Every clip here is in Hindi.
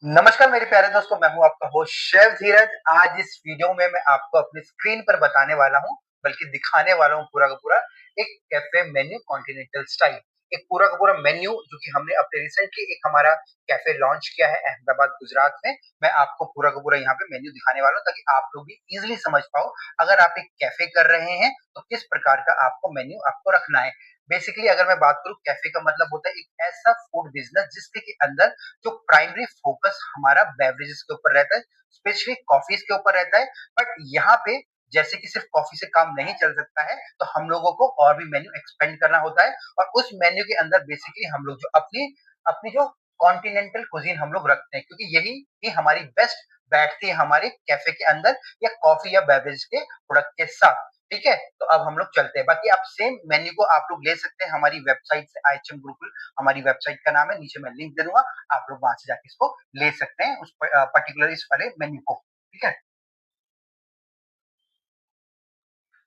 नमस्कार मेरे प्यारे दोस्तों, मैं हूँ आपका होस्ट शेफ धीरज। आज इस वीडियो में मैं आपको अपनी स्क्रीन पर बताने वाला हूँ, बल्कि दिखाने वाला हूँ पूरा का पूरा एक कैफे मेन्यू कॉन्टिनेंटल स्टाइल। एक पूरा का पूरा मेन्यू जो कि हमने अपने रिसेंटली एक हमारा कैफे लॉन्च किया है अहमदाबाद, गुजरात में। मैं आपको पूरा का पूरा यहाँ पे मेन्यू दिखाने वाला हूँ ताकि आप लोग भी इजीली समझ पाओ, अगर आप एक कैफे कर रहे हैं तो किस प्रकार का आपको मेन्यू आपको रखना है। बेसिकली अगर मैं बात करूँ, कैफे का मतलब होता है एक ऐसा फूड बिजनेस जिसके के अंदर जो प्राइमरी फोकस हमारा बेवरेजेस के ऊपर रहता है, स्पेशली कॉफीज के ऊपर रहता है। बट यहाँ पे जैसे कि सिर्फ कॉफी से काम नहीं चल सकता है, तो हम लोगों को और भी मेन्यू एक्सपेंड करना होता है। और उस मेन्यू के अंदर बेसिकली हम लोग जो अपनी अपनी जो कॉन्टिनेंटल कुजीन हम लोग रखते हैं, क्योंकि यही ही हमारी बेस्ट बैठती है हमारे कैफे के अंदर या कॉफी या बेवरेज के प्रोडक्ट के साथ। ठीक है, तो अब हम लोग चलते हैं। बाकी आप सेम मेन्यू को आप लोग ले सकते हैं हमारी वेबसाइट से, आईएचएम ग्रुप, हमारी वेबसाइट का नाम है, नीचे मैं लिंक दे दूंगा, आप लोग वहां से जाके इसको ले सकते हैं, उस पर्टिकुलर इस वाले मेन्यू को। ठीक है,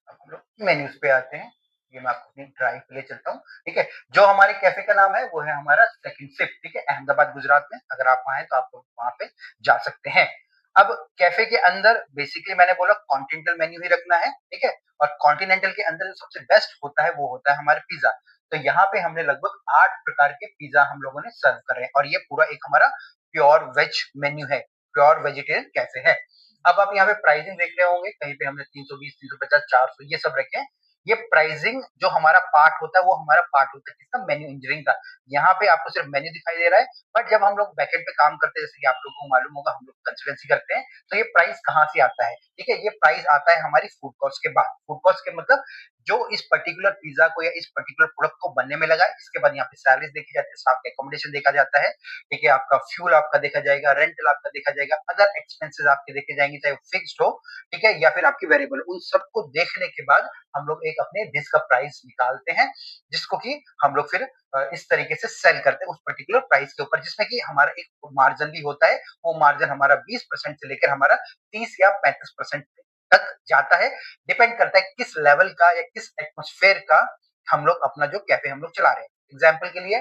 अब हम लोग मेन्यूज पे आते हैं। ये मैं आपको अपनी ड्राइव पे ले चलता हूँ। ठीक है, जो हमारे कैफे का नाम है वो है हमारा सेकंड शिफ्ट। ठीक है, अहमदाबाद गुजरात में। अगर आप वहां हैं तो आप लोग वहां पे जा सकते हैं। अब कैफे के अंदर बेसिकली मैंने बोला कॉन्टिनेंटल मेन्यू ही रखना है। ठीक है, और कॉन्टिनेंटल के अंदर जो सबसे बेस्ट होता है वो होता है हमारा पिज्जा। तो यहाँ पे हमने लगभग 8 प्रकार के पिज्जा हम लोगों ने सर्व करे हैं, और ये पूरा एक हमारा प्योर वेज मेन्यू है, प्योर वेजिटेरियन कैफे है। अब आप यहाँ पे प्राइसिंग देख रहे होंगे, कहीं पे हमने 320, 350, 400 ये सब रखे हैं। ये प्राइसिंग जो हमारा पार्ट होता है वो हमारा पार्ट होता है किसका, मेन्यू इंजीनियरिंग का। यहाँ पे आपको सिर्फ मेन्यू दिखाई दे रहा है, बट जब हम लोग बैकएंड पे काम करते हैं, जैसे कि आप लोगों को मालूम होगा, हम लोग कंसल्टेंसी करते हैं, तो ये प्राइस कहाँ से आता है। ठीक है, ये प्राइस आता है हमारी फूड कॉस्ट के बाद। फूड कॉस्ट के मतलब जो इस पर्टिकुलर पिज्जा को या इस पर्टिकुलर प्रोडक्ट को बनने में लगा है, इसके बाद यहाँ पे सैलरीज देखी जाती है, स्टाफ का एकोमोडेशन देखा जाता है। ठीक है, आपका फ्यूल आपका देखा जाएगा, रेंटल आपका देखा जाएगा, अदर एक्सपेंसेस आपके देखे जाएंगे, चाहे वो फिक्स्ड हो, ठीक है, या फिर आपकी वेरिएबल। उन सबको देखने के बाद हम लोग एक अपने डिश का प्राइस निकालते हैं, जिसको कि हम लोग फिर इस तरीके से सेल करते हैं उस पर्टिकुलर प्राइस के ऊपर, जिसमें कि हमारा एक मार्जिन भी होता है। वो मार्जिन हमारा 20% से लेकर हमारा 30 या 35% तक जाता है। डिपेंड करता है किस लेवल का या किस एटमोस्फेयर का हम लोग अपना जो कैफे हम लोग चला रहे हैं। एग्जाम्पल के लिए,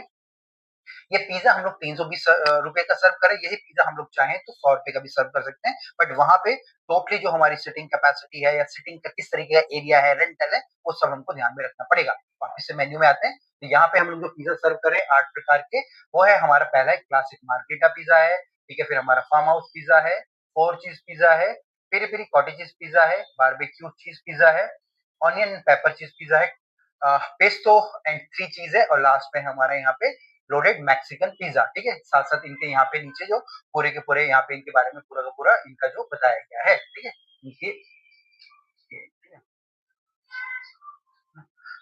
ये पिज्जा हम लोग 320 रुपए का सर्व करें, यही पिज्जा हम लोग चाहें तो 100 रुपए का भी सर्व कर सकते हैं। बट वहां पे टोटली जो हमारी सिटिंग कैपेसिटी है या सिटिंग का किस तरीके का एरिया है, रेंटल है, वो सब हमको ध्यान में रखना पड़ेगा। वापिस से मेन्यू में आते हैं, तो यहाँ पे हम लोग जो पिज्जा सर्व करें 8 प्रकार के, वो है हमारा पहला एक क्लासिक मार्केटा पिज्जा है। ठीक है, फिर हमारा फार्म हाउस पिज्जा है, 4 चीज पिज्जा है, पेरी पेरी कॉटेज पिज्जा है, बारबेक्यू चीज पिज्जा है, ऑनियन पेपर चीज पिज्जा है, पेस्टो एंड 3 चीज है, और लास्ट में हमारे यहाँ पे लोडेड मैक्सिकन पिज्जा। ठीक है, साथ साथ इनके यहाँ पे नीचे जो पूरे के पूरे यहाँ पे इनके बारे में पूरा का पूरा इनका जो बताया गया है। ठीक है, इनके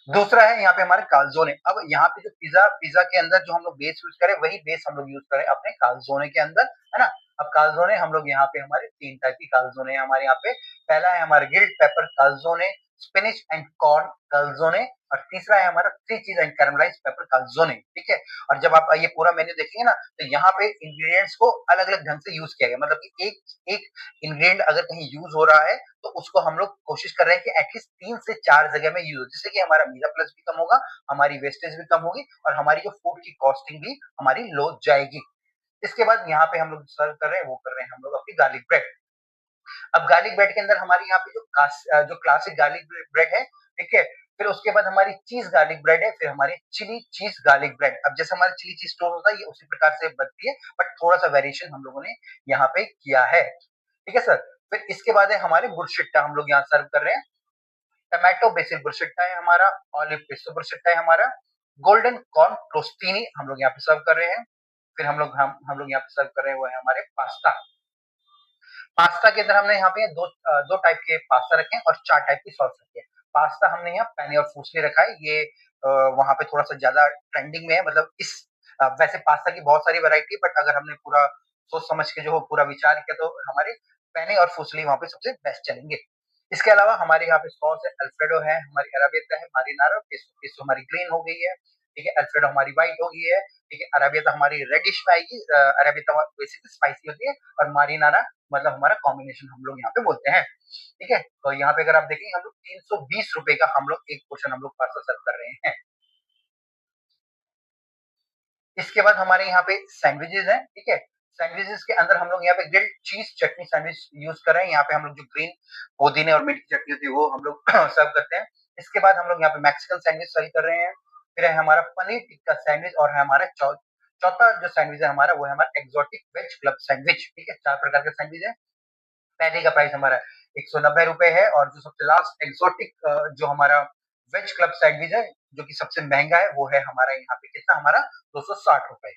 दूसरा है यहाँ पे हमारे कालजोने। अब यहाँ पे जो पिज्जा पिज्जा के अंदर जो हम लोग बेस यूज करें, वही बेस हम लोग यूज करें अपने कालजोने के अंदर, है ना। अब कालजोने हम लोग यहाँ पे हमारे 3 टाइप की कालजोने है हमारे यहाँ पे। पहला है हमारा grilled pepper calzone, spinach and corn calzone, और तीसरा है हमारा 3 चीज एंड कैरमलाइज पेपर कालजोने। ठीक है, और जब आप ये पूरा मेन्यू देखेंगे ना, तो यहाँ पे इंग्रेडिएंट्स को अलग अलग ढंग से यूज किया गया, मतलब कि एक एक इंग्रेडिएंट अगर कहीं यूज हो रहा है, तो उसको हम लोग कोशिश कर रहे हैं कि एटलीस्ट 3 से 4 जगह में यूज हो, जिससे कि हमारा मीरा प्लस भी कम होगा, हमारी वेस्टेज भी कम होगी, और हमारी जो फूड की कॉस्टिंग भी हमारी लो जाएगी। इसके बाद यहाँ पे हम लोग सर्व कर रहे हैं, वो कर रहे हैं हम लोग अपनी गार्लिक ब्रेड। अब गार्लिक ब्रेड के अंदर हमारे यहाँ पे जो क्लासिक गार्लिक ब्रेड है, ठीक है, फिर उसके बाद हमारी चीज गार्लिक ब्रेड है, फिर हमारी चिली चीज गार्लिक ब्रेड। अब जैसे हमारा चिली चीज टोस्ट होता है, ये उसी प्रकार से बनती है, बट थोड़ा सा वेरिएशन हम लोगों ने यहाँ पे किया है। ठीक है सर, फिर इसके बाद है हमारे बुरशिट्टा, हम लोग यहाँ सर्व कर रहे हैं। टमाटो बेसिल बुरशिट्टा है हमारा, ऑलिव पेस्टो बुरशिट्टा है हमारा, गोल्डन कॉर्न क्रोस्टीनी हम लोग यहाँ पे सर्व कर रहे हैं। फिर हम लोग यहाँ पे सर्व कर रहे हैं, वो है हमारे पास्ता। पास्ता के अंदर हमने यहाँ पे दो टाइप के पास्ता रखे हैं और 4 टाइप की सॉस रखी है। पास्ता हमने यहाँ पेनी और फूसली रखा है, ये वहां पे थोड़ा सा ज्यादा ट्रेंडिंग में है, मतलब वैसे पास्ता की बहुत सारी वैरायटी है, बट अगर हमने पूरा सोच समझ के जो पूरा विचार किया, तो हमारे पेनी और फूसली वहां पे सबसे बेस्ट चलेंगे। इसके अलावा हमारे यहाँ पे सॉस है, अल्फ्रेडो है, हमारी अराबियता है, मारिनारा और पेस्टो। पेस्टो हमारी ग्रीन हो गई है, ठीक है, अल्फ्रेडो हमारी व्हाइट हो गई है, ठीक है, अराबियता हमारी रेडिश में आएगी। अराबियता बेसिकली स्पाइसी होती है, और मारिनारा मतलब हमारा कॉम्बिनेशन हम लोग यहाँ पे बोलते हैं। ठीक है, तो यहाँ पे अगर आप देखेंगे, हम लोग 320 रुपए का हम लोग एक पोर्शन हम लोग पास्ता सर्व कर रहे हैं। इसके बाद हमारे यहाँ पे सैंडविचेस हैं। ठीक है, सैंडविचेस के अंदर हम लोग यहाँ पे ग्रिल्ड चीज चटनी सैंडविच यूज कर रहे हैं। यहाँ पे हम लोग जो ग्रीन पुदीने और मिर्च की चटनी होती है वो हम लोग सर्व करते हैं। इसके बाद हम लोग यहाँ पे मैक्सिकन सैंडविच सर्व कर रहे हैं। फिर है हमारा पनीर टिक्का सैंडविच और है हमारा चौथा जो सैंडविच है हमारा वो है हमारा एक्सोटिक वेज क्लब सैंडविच। ठीक है, 4 प्रकार का सैंडविच है। पहले का प्राइस हमारा 190 रुपए है और जो सबसे लास्ट एक्सोटिक जो हमारा वेज क्लब सैंडविच है जो कि सबसे महंगा है वो है हमारा यहाँ पे कितना हमारा 260 रुपए।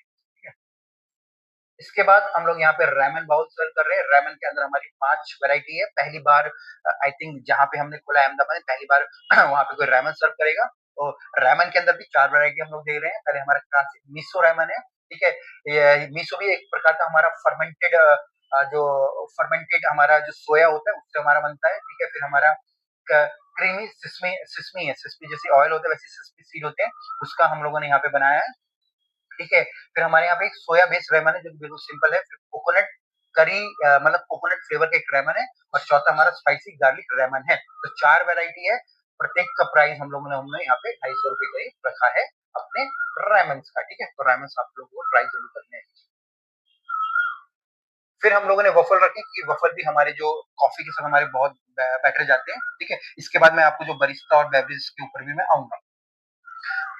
इसके बाद हम लोग यहाँ पे रैमन बाउल सर्व कर रहे हैं। रैमन के अंदर हमारी 5 वैरायटी है। पहली बार आई थिंक जहाँ पे हमने खोला अहमदाबाद में पहली बार वहाँ पे कोई रैमन सर्व करेगा। तो रैमन के अंदर भी 4 वैरायटी हम लोग दे रहे हैं। पहले हमारा क्लासिक मिसो रैमन है। ठीक है, ये मिसो भी एक प्रकार का हमारा जो फर्मेंटेड हमारा जो सोया होता है उससे हमारा बनता है। ठीक है, फिर हमारा क्रीमी सिसमी सिसमी है, सिसमी जैसे ऑयल होता है वैसे सिसमी सीड होते हैं, उसका हम लोगों ने यहाँ पे बनाया है। ठीक है, फिर हमारे यहाँ पे एक सोया बेस्ड रेमन है जो बिल्कुल सिंपल है। फिर कोकोनट करी मतलब कोकोनट फ्लेवर का एक रेमन है और चौथा हमारा स्पाइसी गार्लिक रेमन है। तो 4 वैरायटी है। प्रत्येक का प्राइस हमने यहाँ पे 250 रुपए करीब रखा है अपने रेमन का। ठीक है, तो रेमन आप लोगों को ट्राई जरूर करने हैं। फिर हम लोगों ने वफल रखे क्योंकि वफल भी हमारे जो कॉफी के साथ हमारे बहुत बेटर जाते हैं। ठीक है, इसके बाद मैं आपको जो बरिस्ता और बेवरेज के ऊपर भी मैं आऊंगा।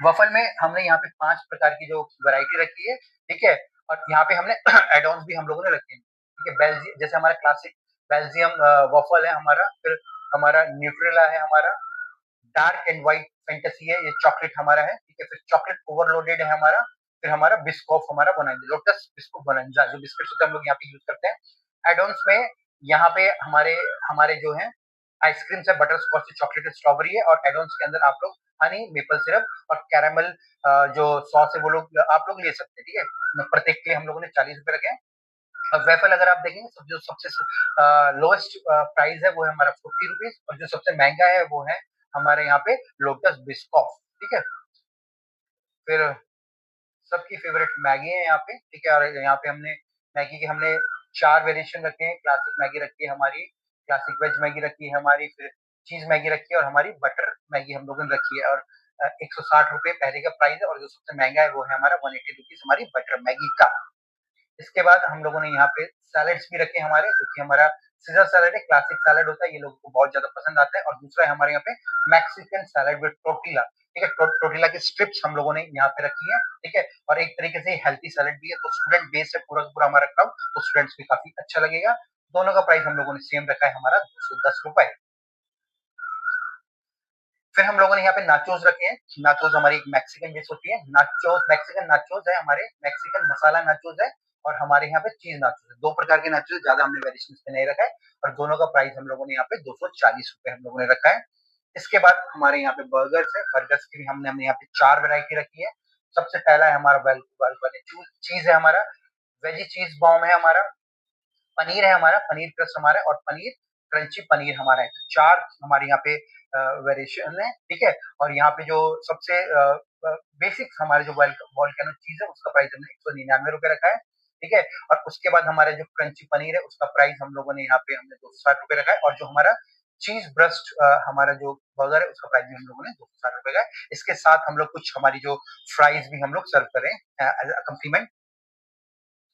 वफल में हमने यहाँ पे 5 प्रकार की जो वैरायटी रखी है। ठीक है, और यहाँ पे हमने एड ऑन्स भी हम लोगों ने रखे हैं। ठीक है, बेल्जियम जैसे हमारा क्लासिक बेल्जियम वफल है हमारा, फिर हमारा न्यूट्रेला है हमारा, डार्क एंड व्हाइट फैंटेसी है, ये चॉकलेट हमारा है। ठीक है, फिर चॉकलेट ओवरलोडेड है हमारा, फिर हमारा बिस्कॉफ हमारा बोनांजा लोटस बिस्कुट बोनांजा जो बिस्किट्स होते हैं हम लोग यहाँ पे यूज करते हैं। एडोन्स में यहाँ पे हमारे हमारे जो है आइसक्रीम है, बटर स्कॉच से चॉकलेट स्ट्रॉबेरी है, और एडोन्स के अंदर आप लोग हनी मेपल सिरप और कैरामल जो सॉस है वो लोग आप लोग ले सकते हैं। ठीक है, प्रत्येक के हम लोगों ने 40 रुपए रखे हैं। अब वेफल अगर आप देखेंगे जो सबसे लोएस्ट प्राइस है वो है हमारा 40 रुपीज और जो सबसे महंगा है वो है हमारे यहाँ पे लोटस बिस्कॉफ। ठीक है, फिर सबकी फेवरेट मैगी है यहाँ पे। ठीक है, और यहाँ पे हमने मैगी के हमने 4 वेरिएशन रखे हैं। क्लासिक मैगी रखी है हमारी, क्लासिक वेज मैगी रखी है हमारी, फिर चीज मैगी रखी है और हमारी बटर मैगी हम लोगों ने रखी है। और 160 रुपए पहले का प्राइस है और जो सबसे महंगा है वो है हमारा 180 रुपीज हमारी बटर मैगी का। इसके बाद हम लोगों ने यहाँ पे सैलेड्स भी रखे हमारे, जो कि हमारा सीजर सैलेड है, क्लासिक सैलेड होता है, ये लोगों को बहुत ज्यादा पसंद आता है। और दूसरा है हमारे यहाँ पे मैक्सिकन सैलेड विद टोर्टिला। ठीक है, टोर्टिला की स्ट्रिप्स हम लोगों ने यहाँ पे रखी है। ठीक है, और एक तरीके से हेल्थी सैलेड भी है, तो स्टूडेंट बेस है पूरा पूरा हमारा क्राउड, तो स्टूडेंट्स भी काफी अच्छा लगेगा। दोनों का प्राइस हम लोगों ने सेम रखा है हमारा 210 रुपए। फिर हम लोगों ने यहाँ पे नाचोस रखे हैं। नाचोस हमारी एक मैक्सिकन डिश होती है। नाचोस मैक्सिकन नाचोस है हमारे, मैक्सिकन मसाला नाचोस है और हमारे यहाँ पे चीज नाचोस है। 2 प्रकार के नाचोस, ज्यादा हमने वेरिएशन पे नहीं रखा है और दोनों का प्राइस हम लोगों ने यहाँ पे 240 रुपए हम लोगों ने रखा है। इसके बाद हमारे यहाँ पे बर्गर्स है। बर्गर्स की भी हमने यहाँ पे 4 वैरायटी रखी है। सबसे पहला है हमारा चीज है हमारा, वेजी चीज बॉम्ब है हमारा, पनीर है हमारा, पनीर क्रस्ट हमारा और पनीर क्रंची पनीर हमारा है। तो 4 हमारे यहाँ पे वेरिएशन है। ठीक है, और यहाँ पे जो सबसे बेसिक हमारे जो वोल्केनो चीज है उसका प्राइस हमने 199 रुपए रखा है। ठीक है, और उसके बाद हमारे जो क्रंची पनीर है उसका प्राइस हम लोगों ने यहाँ पे हमने 260 रुपए रखा है। और जो हमारा चीज ब्रस्ट हमारा जो बर्गर है उसका प्राइस भी हम लोगों ने 260 रुपए का है। इसके साथ हम लोग कुछ हमारी जो फ्राइज भी हम लोग सर्व करें एज अकम्प्लीमेंट।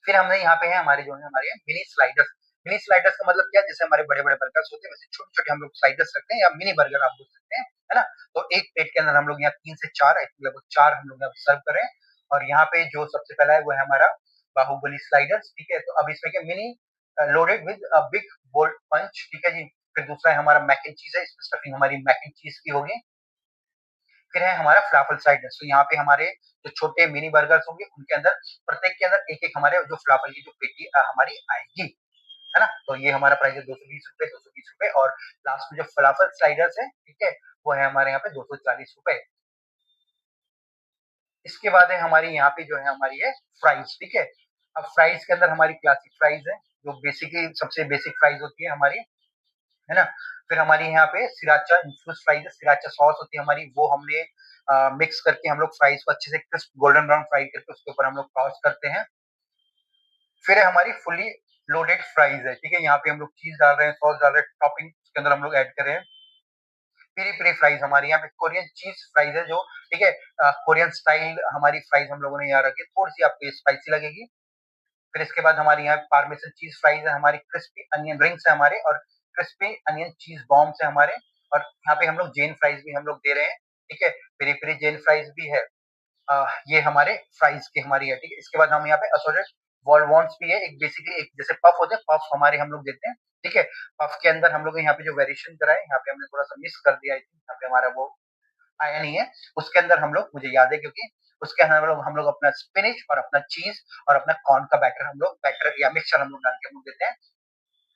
फिर हमने यहाँ पे है हमारे जो है हमारे मिनी स्लाइडर्स। मिनी स्लाइडर्स का मतलब क्या है, जैसे हमारे बड़े बड़े बर्गर्स होते हैं वैसे छोटे छोटे हम लोग स्लाइडर्स रखते हैं या मिनी बर्गर आप बोल सकते हैं, है ना। तो एक प्लेट के अंदर हम लोग यहाँ 3 से 4 लगभग 4 हम लोग सर्व करें। और यहाँ पे जो सबसे पहला है वो है हमारा बाहुबली स्लाइडर्स। ठीक है, तो अब इसमें क्या mini loaded with big bold punch. ठीक है जी। फिर दूसरा है हमारा मैक एंड चीज है, इसमें स्टफिंग हमारी मैक एंड चीज की होगी। फिर है हमारा फ्लाफल स्लाइडर्स। तो यहाँ पे हमारे जो छोटे मिनी बर्गर्स होंगे उनके अंदर प्रत्येक के अंदर एक एक हमारे जो फ्लाफल की जो पेटी हमारी आएगी, है ना। तो ये हमारा प्राइस है 220 रुपए, 220 रुपए। और लास्ट में जो फलाफल स्लाइडर्स है, ठीक है, वो है हमारे यहाँ पे 240 रुपए। इसके बाद है हमारी यहाँ पे जो है हमारी है फ्राइज। ठीक है, अब फ्राइज के अंदर हमारी क्लासिक फ्राइज है जो बेसिकली सबसे बेसिक फ्राइज होती है हमारी, है ना। फिर हमारी यहाँ पे सिराचा इन्फ्यूज फ्राइज है, सिराचा सॉस होती है हमारी, वो हमने मिक्स करके हम लोग फ्राइज को अच्छे से क्रिस्प गोल्डन ब्राउन फ्राई करके उसके ऊपर हम लोग टॉस करते हैं। फिर है हमारी फुली लोडेड फ्राइज है। ठीक है, यहाँ पे हम लोग चीज डाल रहे हैं, सॉस डाल रहे हैं, टॉपिंग उसके अंदर हम लोग ऐड कर रहे हैं। पेरी पेरी फ्राइज हमारी यहाँ पे कोरियन चीज फ्राइज है जो, ठीक है, कोरियन स्टाइल हमारी फ्राइज हम लोगों ने यहाँ रखी है, थोड़ी सी आपको स्पाइसी लगेगी। फिर इसके बाद हमारे यहाँ पार्मेसन चीज फ्राइज है, हमारी क्रिस्पी अनियन रिंग्स है हमारे, और क्रिस्पी अनियन चीज बॉम्ब्स है हमारे, और यहाँ पे हम लोग जैन फ्राइज भी हम लोग दे रहे हैं, ठीक है, पेरी पेरी जैन फ्राइज भी है। ये हमारे फ्राइज की हमारी है, ठीक है। इसके बाद हम यहाँ पे असोर्टेड वॉलवॉन्स भी है, एक बेसिकली एक जैसे पफ होते हैं, पफ हमारे हम लोग देते हैं, ठीक है। पफ के अंदर हम लोग यहाँ पे जो वेरिएशन करा है, यहाँ पे हमने थोड़ा सा मिस कर दिया है, यहाँ पे हमारा वो आया नहीं है, उसके अंदर हम लोग, मुझे याद है क्योंकि उसके अंदर हम लोग अपना स्पिनिच और अपना चीज और अपना कॉर्न का बैटर या मिक्सचर हम लोग डाल के हम लोग देते हैं,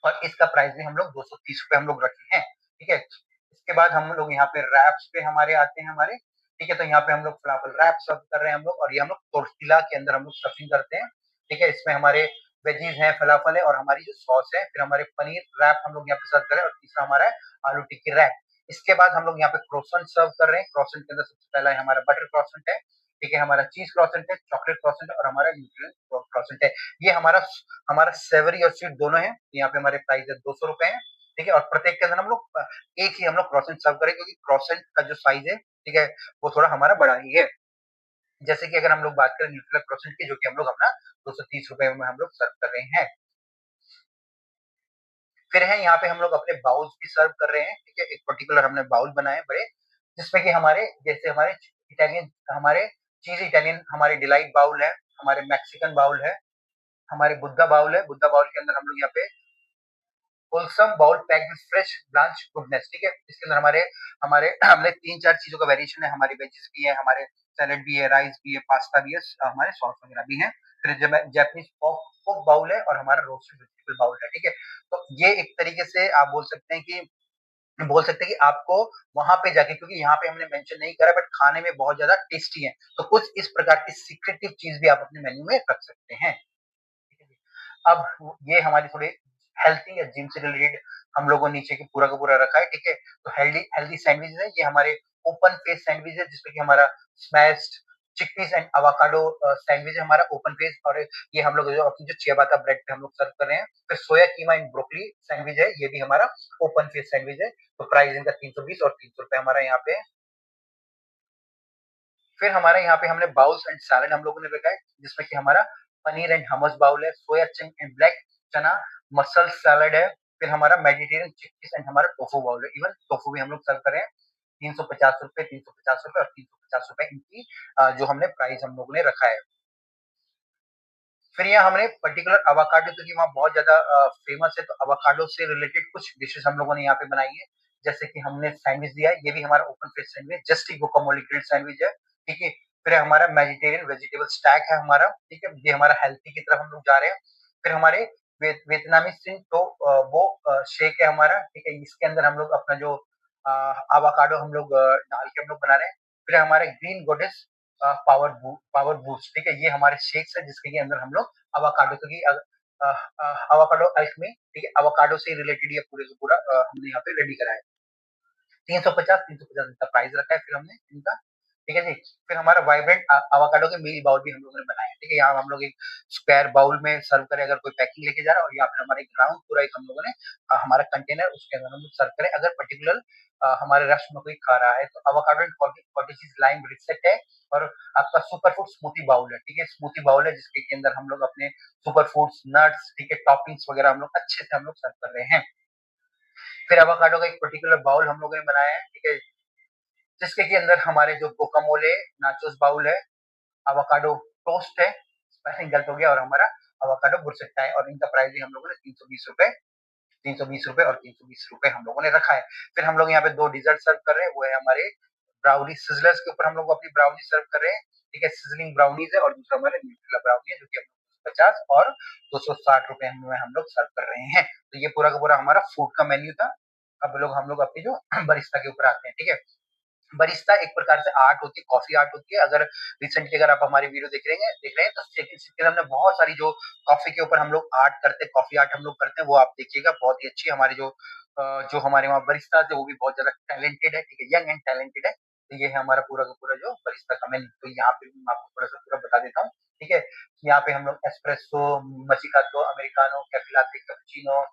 और इसका प्राइस भी हम लोग 230 रुपए हम लोग रखे हैं, ठीक है। इसके बाद हम लोग यहाँ पे रैप्स पे हमारे आते हैं हमारे, ठीक है। तो यहाँ पे हम लोग फलाफल रैप सर्व कर रहे हैं हम लोग, और ये हम लोग टोर्टिला के अंदर हम लोग स्टफिंग करते हैं, ठीक है। इसमें हमारे वेजीज हैं, फलाफल है, और हमारी जो सॉस है, फिर हमारे पनीर रैप हम लोग यहाँ पे सर्व कर रहे हैं, और तीसरा हमारा है आलू टिक्की रैप। इसके बाद हम लोग यहाँ पे क्रोसेंट सर्व कर रहे हैं। क्रोसेंट के अंदर सबसे पहला हमारा बटर क्रोसेंट है, ठीक है, हमारा चीज क्रोसेंट है, चॉकलेट क्रोसेंट है, और हमारा न्यूट्रिएंट क्रोसेंट है। ये हमारा हमारा सेवरी और स्वीट दोनों है। यहाँ पे हमारे प्राइस है 200 रुपए है, ठीक है। और प्रत्येक के अंदर हम लोग एक ही हम लोग क्रोसेंट सर्व करें, क्योंकि क्रोसेंट का जो साइज है, ठीक है, वो थोड़ा हमारा बड़ा ही है। जैसे कि अगर हम लोग बात करें न्यूट्रेला क्रोसेंट की, जो कि हम लोग अपना 230 रुपए में हम लोग सर्व कर रहे हैं। फिर है यहाँ पे हम लोग अपने बाउल्स भी सर्व कर रहे हैं, ठीक है। एक पर्टिकुलर हमने बाउल बनाए बड़े, जिसमें कि हमारे जैसे हमारे इटालियन, हमारे चीज इटालियन हमारे डिलाइट बाउल है, हमारे मैक्सिकन बाउल है, हमारे बुद्धा बाउल है। बुद्धा बाउल के अंदर हम लोग यहाँ पे wholesome bowl packed with fresh brunch goodness, ठीक है। इसके अंदर हमारे हमारे हमने 3-4 चीजों का वेरिएशन है, हमारी वेजेस भी है, हमारे सैलेड भी है, राइस भी है, पास्ता भी है, हमारे सॉस वगैरह भी है। फिर जैपनीज पोक बाउल है, और हमारा रोस्टेड वेजिटेबल बाउल है, ठीक है। तो ये एक तरीके से आप बोल सकते हैं कि आपको वहां पे जाके, क्योंकि यहाँ पे हमने मेंशन नहीं करा, बट खाने में बहुत ज्यादा टेस्टी है, तो कुछ इस प्रकार की सीक्रेटिव चीज भी आप अपने मेन्यू में रख सकते हैं। अब ये हमारी थोड़ी हेल्थी या जिम से रिलेटेड हम लोगों ने नीचे की पूरा का पूरा रखा है, ठीक है। तो हेल्दी हेल्दी सैंडविच है, ये हमारे ओपन फेस सैंडविच है, जिसमें कि हमारा smashed chickpeas and avocado sandwich है हमारा ओपन फेस, और ये हम लोग जो अपनी जो चियाबाता ब्रेड पे हम लोग सर्व कर रहे हैं। फिर सोया कीमा एंड ब्रोकली सैंडविच है, ये भी हमारा ओपन फेस सैंडविच है। तो प्राइस इनका 320 और 300 रुपए हमारा यहाँ पे है। फिर हमारे यहाँ पे हमने बाउल्स एंड सैलेड हम लोगों ने रखा है, जिसमें कि हमारा पनीर एंड हमस बाउल है, सोया चंक एंड ब्लैक चना मसल सैलेड है, फिर हमारा मेडिटेरियन चिकपीस एंड हमारा टोफू बाउल है। इवन टोफू भी हम लोग सर्व कर रहे हैं। 350 रुपए, 350 रुपए और 350 रुपए इनकी जो हमने प्राइस हम लोगों ने रखा है। फिर यहाँ हमने पर्टिकुलर अवाकाडो, क्योंकि वहाँ बहुत ज्यादा फेमस है, तो अवाकाडो से रिलेटेड कुछ डिशेस हम लोगों ने यहाँ पे बनाई है। जैसे कि हमने सैंडविच दिया है, ये भी हमारा open face sandwich, just guacamole grilled sandwich है, ठीक है। फिर हमारा वेजिटेरियन वेजिटेबल स्टैक है हमारा, ठीक है, ये हमारा हेल्थी की तरफ हम लोग जा रहे हैं। फिर हमारे वियतनामी सिंह तो वो शेक है हमारा, ठीक है, इसके अंदर हम लोग अपना जो अवाकाडो हम लोग डाल के हम लोग बना रहे हैं। फिर हमारे ग्रीन गोडेस पावर बूस्ट, ठीक है, ये हमारे शेक्स है, जिसके अंदर हम लोग अवाकाडो, क्योंकि अवाकाडो अल्कमी, ठीक है, अवाकाडो से रिलेटेड ये पूरे का पूरा हमने यहाँ पे रेडी करा है। 350 का प्राइस रखा है फिर हमने इनका, ठीक है जी। फिर हमारा वाइब्रेंट अवाकाडो के मील बाउल भी हम लोगों ने बनाया है, ठीक है। यहाँ हम लोग एक स्क्वायर बाउल में सर्व करें, अगर कोई पैकिंग लेके जा रहा है, और यहाँ पे हमारा एक राउंड पूरा एक हम लोगों ने हमारा कंटेनर, उसके अंदर हम लोग सर्व करें। अगर पर्टिकुलर हमारे रश में कोई खा रहा है, तो avocado and cottage lime reset है, और आपका सुपर फूड स्मूथी बाउल है, ठीक है, स्मूथी बाउल है, जिसके के अंदर हम लोग अपने सुपर फूड्स नट्स, ठीक है, टॉपिंग्स वगैरह हम लोग अच्छे से हम लोग सर्व कर रहे हैं। फिर एवोकाडो का एक पर्टिकुलर बाउल हम लोगों ने बनाया है, ठीक है, जिसके के अंदर हमारे जो गुकामोले नाचोस बाउल है, एवोकाडो टोस्ट है, स्पाइसिंग गलत हो गया, और हमारा एवोकाडो बुरसट्टा है, और इनका प्राइस भी हम लोगों ने 320 रुपए, 320 रुपए और 320 रुपए हम लोगों ने रखा है। फिर हम लोग यहाँ पे 2 डिजर्ट सर्व कर रहे हैं, वो है हमारे ब्राउनी सिजलर्स के ऊपर हम लोग अपनी ब्राउनी सर्व कर रहे हैं, ठीक है, सिजलिंग ब्राउनीज है, और दूसरा हमारे न्यूट्रेला ब्राउनी है, जो कि 50 और 260 रुपए में हम लोग सर्व कर रहे हैं। तो ये पूरा का पूरा हमारा फूड का मेन्यू था। अब हम लोग अपनी जो बरिस्ता के ऊपर आते हैं, ठीक है। बरिस्ता एक प्रकार से आर्ट होती है, कॉफी आर्ट होती है। अगर रिसेंटली अगर आप हमारी वीडियो देख रहे हैं, तो सेकंड हमने बहुत सारी जो कॉफी के ऊपर हम लोग आर्ट करते हैं, कॉफी आर्ट हम लोग करते हैं, वो आप देखिएगा, बहुत ही अच्छी हमारी जो हमारे वहाँ बरिस्ता है, वो भी बहुत ज्यादा टैलेंटेड है, ठीक है, यंग एंड टैलेंटेड है। तो ये है हमारा पूरा का पूरा जो बरिस्ता का मेन्यू। तो यहाँ पे मैं आपको थोड़ा सा पूरा बता देता हूँ, ठीक है। यहाँ पे हम लोग espresso, macchiato, americano, cafe latte, cappuccino,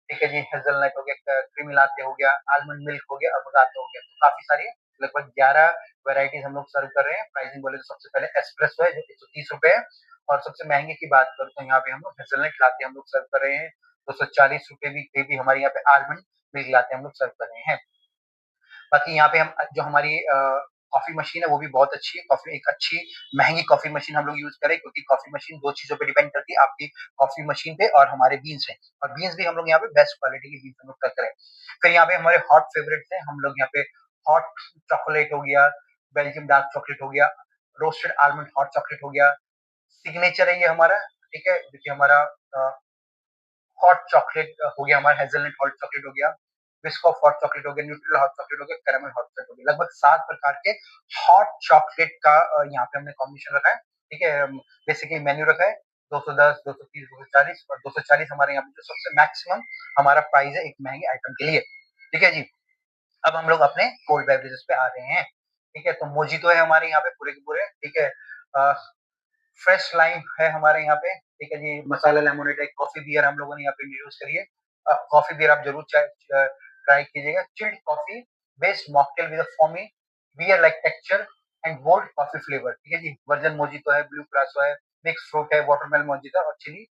ठीक है जी, हेज़लनट हो गया, क्रीमी लाटे हो गया, आलमंड मिल्क हो गया, अफ़ोगाटो हो गया, तो काफ़ी सारी लगभग 11 वैराइटीज़ हम लोग सर्व कर रहे हैं। प्राइसिंग बोले तो सबसे पहले एस्प्रेसो है, जो 130 रुपए है, और सबसे महंगे की बात करूँ तो यहाँ पे हम लोग हेज़लनट लाते हम लोग सर्व कर रहे हैं। ₹240 की हमारे यहाँ पे आलमंड मिल्क लाते हम लोग सर्व कर रहे हैं। बाकी यहाँ पे हम जो हमारी कॉफ़ी मशीन है वो भी बहुत अच्छी है। कॉफ़ी एक अच्छी महँगी कॉफ़ी मशीन हम लोग यूज़ करें क्योंकि कॉफ़ी मशीन 2 चीज़ों पे डिपेंड करती है, आपकी कॉफ़ी मशीन पे और हमारे बीन्स पे। और बीन्स भी हम लोग यहाँ पे बेस्ट क्वालिटी की बीन्स हम लोग सर्व करें। फिर यहाँ पे हमारे हॉट फेवरेट्स हैं, हम लोग यहाँ पे हॉट चॉकलेट हो गया, बेल्जियम डार्क चॉकलेट हो गया, रोस्टेड आलमंड हॉट चॉकलेट हो गया, सिग्नेचर है ये हमारा, ठीक है? देखिए हमारा अ, हॉट चॉकलेट हो गया हमारा, हेज़लनट हॉट चॉकलेट हो गया, बिस्कॉफ हॉट चॉकलेट हो गया, न्यूट्रेला हॉट चॉकलेट हो गया, कैरेमल हॉट चॉकलेट हो गया। लगभग 7 प्रकार के हॉट चॉकलेट का यहाँ पे हमने कॉम्बिनेशन रखा है, ठीक है? बेसिकली मेन्यू रखा है 210, 230, 240 और 240 हमारे यहाँ पे जो सबसे मैक्सिमम हमारा प्राइस है एक महँगे आइटम के लिए, ठीक है जी? अब हम लोग अपने कोल्ड बेवरेजेस पे आ रहे हैं, ठीक है? तो मोजितो है हमारे यहाँ पे पूरे के पूरे, ठीक है? अ, फ्रेश लाइम है हमारे यहाँ पे, ठीक है जी, मसाला लेमोनेड है, कॉफ़ी बियर हम लोगों ने यहाँ पे इंट्रोड्यूस करी है। कॉफ़ी बियर आप ज़रूर ट्राई कीजिएगा। Chilled coffee based mocktail with a foamy beer like texture and bold coffee flavour, ठीक है जी। वर्जिन मोजितो है, ब्लू क्रासो है, मिक्स फ्रूट है, वाटरमेलन मोजितो और चिली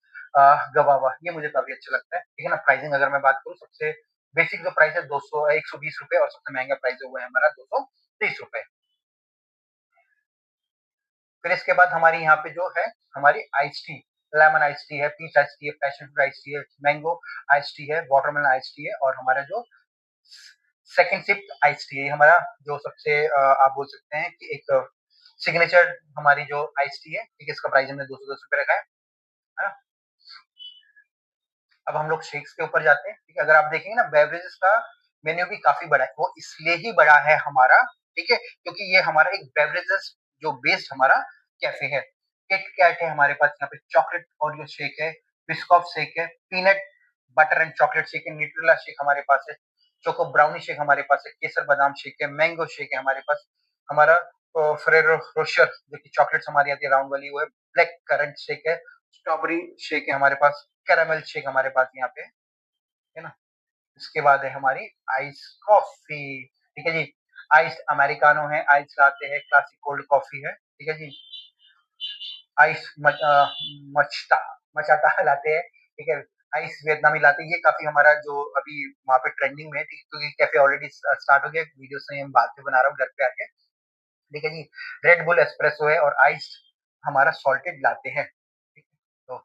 गवावा, ये मुझे काफ़ी अच्छा लगता है, ठीक है ना? प्राइसिंग अगर मैं बात करूँ सबसे बेसिक जो प्राइस है 200 ₹120 और सबसे महँगा प्राइस है वो है हमारा ₹230। फिर इसके बाद हमारी यहाँ पे जो है हमारी ice tea, lemon ice tea है, पीच आइस टी है, पैशन फ्रूट आइस टी है, मैंगो आइस टी है, वाटरमेलन आइस टी है और हमारा जो सेकंड सिप आइस टी है, हमारा जो सबसे आप बोल सकते हैं कि एक सिग्नेचर हमारी जो आइस टी है, ठीक है, इसका प्राइस हमने ₹210 रखा है ना? अब हम लोग शेक्स के ऊपर जाते हैं, ठीक है? अगर आप देखेंगे ना बेवरेजेस का मेन्यू भी काफ़ी बड़ा है, वो इसलिए ही बड़ा है हमारा, ठीक है? क्योंकि ये हमारा एक बेवरेजेस जो बेस्ड हमारा कैफ़े है। किट कैट है हमारे पास यहाँ पे, चॉकलेट ओरियो शेक है, बिस्कॉफ शेक है, peanut butter and chocolate shake है, न्यूट्रेला शेक हमारे पास है, चोको ब्राउनी शेक हमारे पास है, केसर बादाम शेक है, मैंगो शेक है हमारे पास, हमारा फेरेरो रोशर जो कि चॉकलेट्स हमारी आती है राउंड वाली वो है, ब्लैक करंट शेक है, स्ट्रॉबेरी शेक है हमारे पास, कैरामल शेक हमारे पास यहाँ पे, है ना? इसके बाद है हमारी आइस कॉफ़ी, ठीक है जी? आइस्ड अमेरिकानो है, आइस लाते हैं, क्लासिक कोल्ड कॉफ़ी है, ठीक है जी? आइस मचता मचाता लाते हैं, ठीक है? आइस वियतनामी लाते हैं, ये काफ़ी हमारा जो अभी वहाँ पे ट्रेंडिंग में है, ठीक है? क्योंकि कैफ़े ऑलरेडी स्टार्ट हो गया है, वीडियोज़ नहीं हम बाद में बना रहा हूँ घर पे आके, ठीक है जी? रेड बुल एस्प्रेसो है और आइस्ड हमारा सॉल्टेड लाते हैं, ठीक है? तो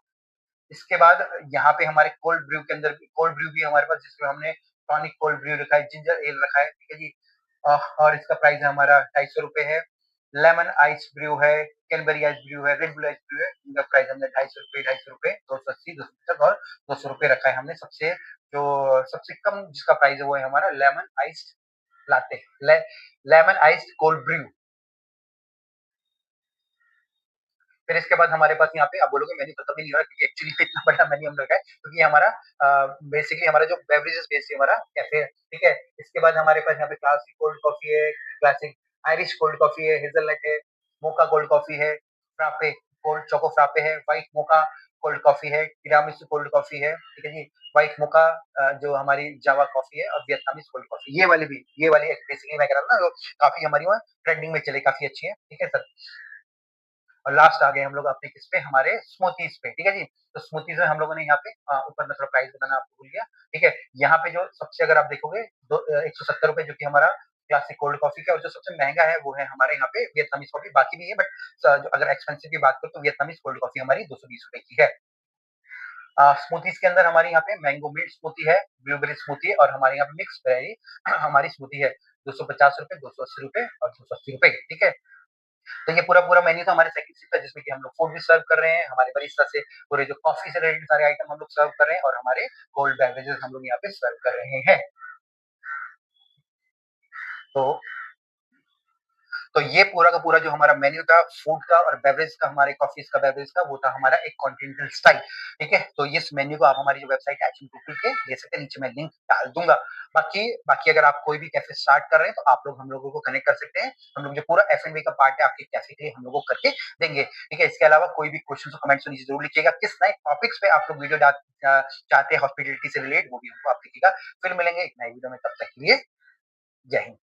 इसके बाद यहाँ पे हमारे कोल्ड ब्रू के अंदर कोल्ड ब्रू भी हमारे पास जिसमें हमने टॉनिक कोल्ड ब्रू रखा है, जिंजर एल रखा है, ठीक है जी? और इसका प्राइस है हमारा ₹250 है। लेमन आइस ब्रू है, कैनबेरी आइस ब्रू है, रेड बुल आइस ब्रू है, इनका प्राइस हमने ₹250, ₹250, 280, 250 और ₹200 रखा है हमने। सबसे कम जिसका प्राइस है वो है हमारा लेमन आइस्ड लाते, लेमन आइस्ड कोल्ड ब्रू। फिर इसके बाद हमारे पास यहाँ पे आप बोलोगे मेन्यू खत्म ही नहीं हो रहा क्योंकि एक्चुअली इतना बड़ा मेन्यू हम रखा है क्योंकि हमारा बेसिकली हमारा जो बेवरेजेस बेस है हमारा कैफे है, ठीक है? इसके बाद हमारे पास यहाँ पे क्लासिक कोल्ड कॉफी है, क्लासिक आयरिश कोल्ड कॉफी है, हेज़लनट है, मोका कोल्ड कॉफी है, फ्राप्पे कोल्ड चोको फ्राप्पे है, व्हाइट मोका कोल्ड कॉफी है, तिरामिसू कोल्ड कॉफी है, ठीक है जी? व्हाइट मोका जो हमारी जावा कॉफी है और वियतनामीज़ कोल्ड कॉफी, ये वाली एक बेसिकली मैं कह रहा हूँ ना, जो काफ़ी हमारी वहाँ ट्रेंडिंग में चले, काफ़ी अच्छी है, ठीक है सर? और लास्ट आ गए हम लोग अपने किस पे हमारे स्मूथीज पे, ठीक है जी? तो स्मूथीज में हम लोगों ने यहाँ पे ऊपर में थोड़ा प्राइस बताना आपको भूल गया, ठीक है? यहाँ पे जो सबसे अगर आप देखोगे ₹170 जो कि हमारा क्लासिक कोल्ड कॉफी का और जो सबसे महँगा है वो है हमारे यहाँ पे वियतनामीज़ कॉफी, बाकी भी है बट अगर एक्सपेंसिव की बात करूँ तो वियतनामीज़ कोल्ड कॉफी हमारी ₹220 की है। स्मूथीज के अंदर हमारे यहाँ पे मैंगो मिल्क स्मूथी है, ब्लूबेरी स्मूथी है और हमारे यहाँ पे मिक्स बेरी हमारी स्मूथी है, ₹250, ₹280 और ₹280, ठीक है? तो ये पूरा मेन्यू था हमारे सेकंड शिफ्ट का जिसमें कि हम लोग फूड भी सर्व कर रहे हैं, हमारे बरिस्टा से पूरे जो कॉफ़ी से रिलेटेड सारे आइटम हम लोग सर्व कर रहे हैं और हमारे कोल्ड बेवरेजेस हम लोग यहाँ पे सर्व कर रहे हैं। तो तो ये पूरा का पूरा जो हमारा मेन्यू था फूड का और बेवरेज का हमारे कॉफ़ीज़ का बेवरेज का वो था हमारा एक कॉन्टिनेंटल स्टाइल, ठीक है? तो इस मेन्यू को आप हमारी जो वेबसाइट एचएम2 ले सकते हैं, नीचे मैं लिंक डाल दूँगा। बाकी बाकी अगर आप कोई भी कैफ़े स्टार्ट कर रहे हैं तो आप लोग हम लोगों को कनेक्ट कर सकते हैं। हम लोग जो पूरा एफ&बी का पार्ट है आपके कैफ़े के लिए हम लोग को करके देंगे, ठीक है? इसके अलावा कोई भी क्वेश्चन और कमेंट्स तो नीचे ज़रूर लिखिएगा। किस नए टॉपिक्स पे आप लोग वीडियो चाहते हैं हॉस्पिटैलिटी से रिलेट वो भी हमको आप लिखिएगा। फिर मिलेंगे एक नए वीडियो में, तब तक के लिए जय हिंद।